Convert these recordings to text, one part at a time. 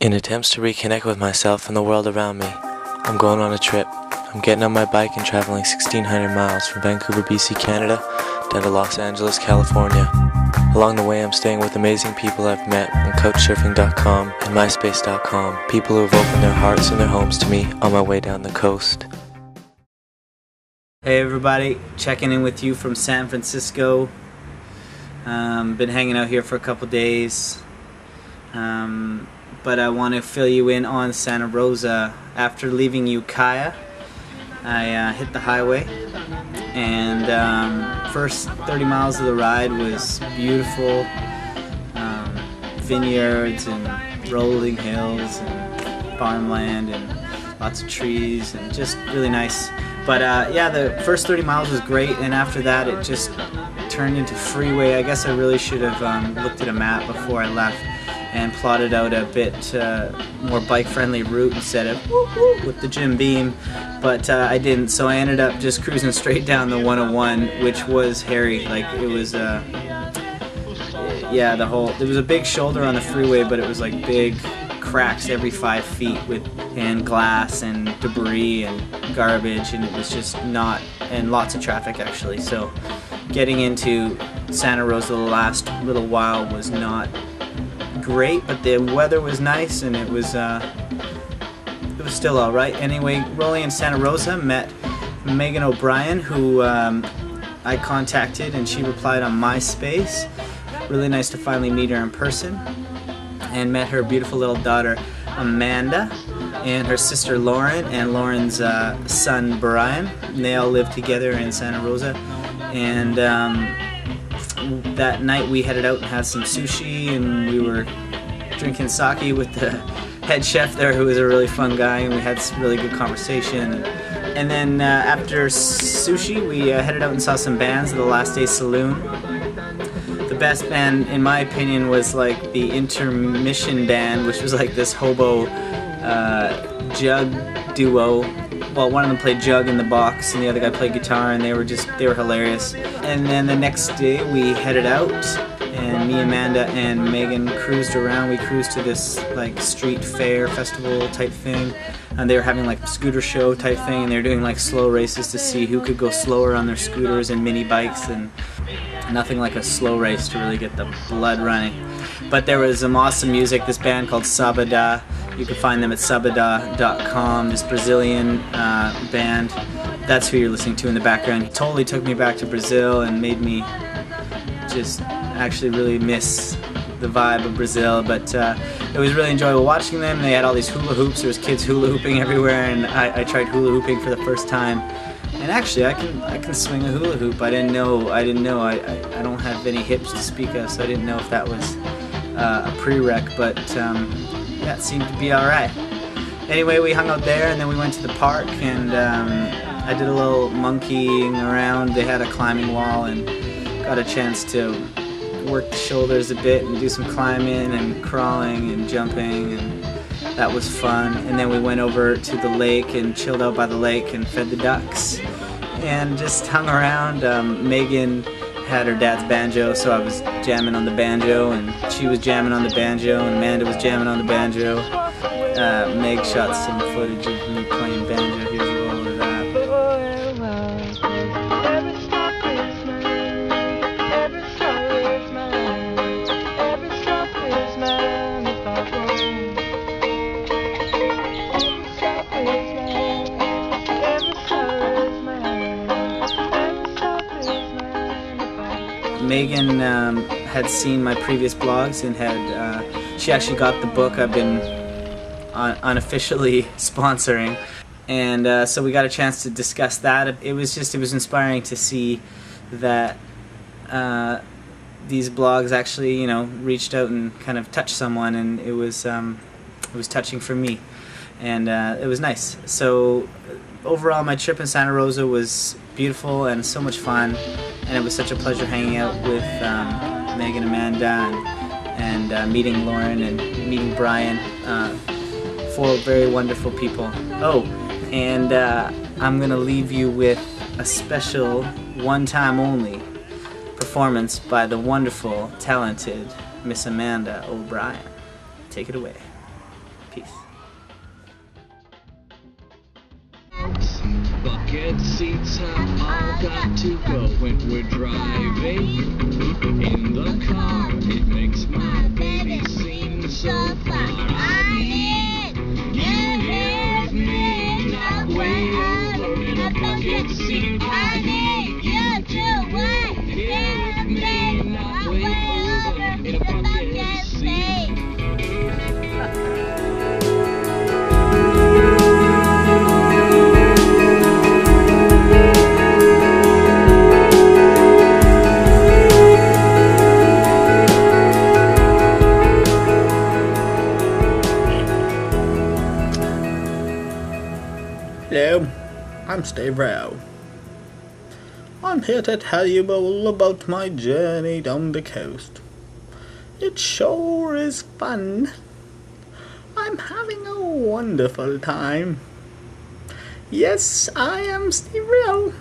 In attempts to reconnect with myself and the world around me, I'm going on a trip. I'm getting on my bike and traveling 1,600 miles from Vancouver, BC, Canada, down to Los Angeles, California. Along the way, I'm staying with amazing people I've met on Couchsurfing.com and MySpace.com, people who have opened their hearts and their homes to me on my way down the coast. Hey everybody, checking in with you from San Francisco. Been hanging out here for a couple days. But I want to fill you in on Santa Rosa. After leaving Ukiah, I hit the highway, and first 30 miles of the ride was beautiful. Vineyards and rolling hills and farmland and lots of trees and just really nice. But yeah, the first 30 miles was great, and after that it just turned into freeway. I guess I really should have looked at a map before I left and plotted out a bit more bike-friendly route instead of with the Jim Beam, but I didn't, so I ended up just cruising straight down the 101, which was hairy. Like, it was yeah, there was a big shoulder on the freeway, but it was like big cracks every 5 feet and glass and debris and garbage, and it was just not, and lots of traffic actually. So getting into Santa Rosa the last little while was not great, but the weather was nice, and it was still all right. Anyway, rolling in Santa Rosa, met Megan O'Brien, who I contacted, and she replied on MySpace. Really nice to finally meet her in person, and met her beautiful little daughter Amanda and her sister Lauren and Lauren's son Brian. And they all live together in Santa Rosa, and that night we headed out and had some sushi, and we were drinking sake with the head chef there, who was a really fun guy, and we had some really good conversation. And then after sushi we headed out and saw some bands at the Last Day Saloon. The best band in my opinion was like the Intermission Band, which was like this hobo jug duo. Well, one of them played jug in the box and the other guy played guitar, and they were hilarious. And then the next day we headed out, and me, Amanda, and Megan cruised around. We cruised to this like street fair festival type thing, and they were having like a scooter show type thing, and they were doing like slow races to see who could go slower on their scooters and mini bikes, and nothing like a slow race to really get the blood running. But there was some awesome music. This band called Sabada, you can find them at sabada.com, this Brazilian band. That's who you're listening to in the background. It totally took me back to Brazil and made me just actually really miss the vibe of Brazil. But it was really enjoyable watching them. They had all these hula hoops. There was kids hula hooping everywhere, and I tried hula hooping for the first time. And actually, I can swing a hula hoop. I didn't know. I don't have any hips to speak of, so I didn't know if that was a prereq. But that seemed to be all right. Anyway, we hung out there, and then we went to the park, and I did a little monkeying around. They had a climbing wall, and got a chance to work the shoulders a bit and do some climbing and crawling and jumping, and that was fun. And then we went over to the lake and chilled out by the lake and fed the ducks and just hung around. Megan had her dad's banjo, so I was jamming on the banjo, and she was jamming on the banjo, and Amanda was jamming on the banjo. Meg shot some footage of me playing banjo. Here's a roll of that. Megan had seen my previous blogs, and she actually got the book I've been unofficially sponsoring, and so we got a chance to discuss that. It was inspiring to see that these blogs actually, you know, reached out and kind of touched someone, and it was touching for me, and it was nice. So overall, my trip in Santa Rosa was beautiful and so much fun, and it was such a pleasure hanging out with Megan, Amanda, and meeting Lauren and meeting Brian. 4 very wonderful people. Oh, and I'm gonna leave you with a special, one-time only performance by the wonderful, talented Miss Amanda O'Brien. Take it away. bucket seats have all got to go when we're driving in the car. It makes my baby seem so far. I need you here with me, not way over in a bucket seat. I need you to wait here with me, not way over in a bucket seat. Hello, I'm Steve Rowe. I'm here to tell you all about my journey down the coast. It sure is fun. I'm having a wonderful time. Yes, I am Steve Rowe.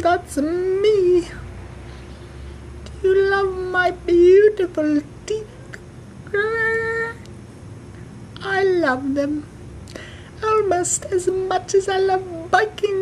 That's me. Do you love my beautiful teeth? I love them almost as much as I love biking